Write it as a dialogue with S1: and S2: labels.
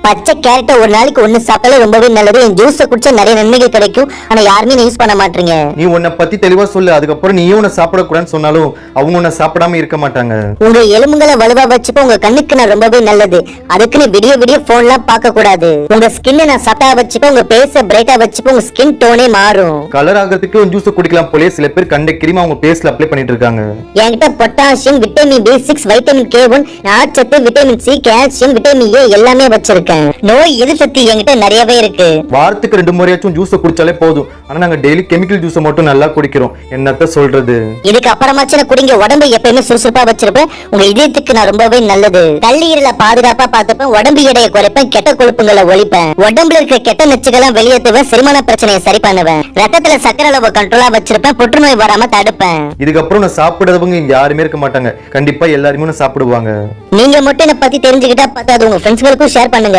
S1: பச்சை கேரட்டை ஒரு நாளைக்கு ஒண்ணு சாப்பிட்டாலே ரொம்பவே நல்லது. என் ஜூஸ் குடிச்சா நிறைய நன்மைகள் கிடைக்கும். ஆனா யாருமே யூஸ் பண்ண மாட்டீங்க.
S2: நீ உன்னை பத்தி தெளிவா சொல்லு. அதுக்கப்புறம் நீயும் உன்னை சாப்பிடக்கூடாதுன்னு சொன்னாலும் அவங்க உன்னை சாப்பிடாம இருக்க மாட்டாங்க.
S1: உங்க எலும்புகளை வலுவா வச்சுப்ப உங்க கண்ணுக்கு நான் ரொம்பவே நல்லது. அதுக்குன்னு விடிய விடிய போன்லாம் பார்க்க கூடாது. உங்க ஸ்கின்னை நான் சத்தா வச்சுப்ப, உங்க பேஸ பிரைட்டா வச்சுப்ப, உங்க ஸ்கின் டோனே மாறும்.
S2: கலர் ஆகிறதுக்கு ஒரு ஜூஸ் குடிக்கலாம் போலே சில பேர் கண்ட கிரீம் அவங்க பேஸ்ல அப்ளை பண்ணிட்டு இருக்காங்க.
S1: என்கிட்ட potassium, vitamin B6, vitamin K1, நார்ச்சத்து, vitamin C, calcium, vitamin A எல்லாமே வச்சிருக்கேன். நோய் எதிர்ப்பு சக்தி என்கிட்ட நிறையவே இருக்கு.
S2: வாரத்துக்கு 2 முறையாச்சும் ஜூஸ் குடிச்சாலே போதும். ஆனா நாங்க டெய்லி கெமிக்கல் ஜூஸ் மட்டும் நல்லா குடிக்கிறோம். என்னத்த சொல்றது.
S1: இதுக்கு அப்புறமாச்சு குடிங்க. உடம்பு எப்பயுமே சுறுசுறுப்பா வச்சிருப்பேன். உங்க இதயத்துக்கு நான் ரொம்பவே நல்லது. கல்லீரலை பாதுகாப்பா பார்த்துப்பேன். உடம்பு எடையை குறைப்பேன். கெட்ட கொழுப்புகளை ஒழிப்பேன். உடம்புல இருக்க கெட்ட நச்சுகளை வெளியேற்றுவேன். செரிமான பிரச்சனையை சரி பண்ணுவேன். ரத்தத்துல சக்கரை அளவு கண்ட்ரோலா வச்சிருப்பேன். புற்றுநோய் வராம தடுப்பேன்.
S2: இதுக்கப்புறம் நான் சாப்பிடுறவங்க இங்க யாருமே இருக்க மாட்டாங்க. கண்டிப்பா எல்லாருமே சாப்பிடுவாங்க.
S1: நீங்க மட்டும் என்ன பத்தி தெரிஞ்சுக்கிட்டா பார்த்து அது உங்க ஃப்ரெண்ட்ஸ்களுக்கும் ஷேர் பண்ணுங்க.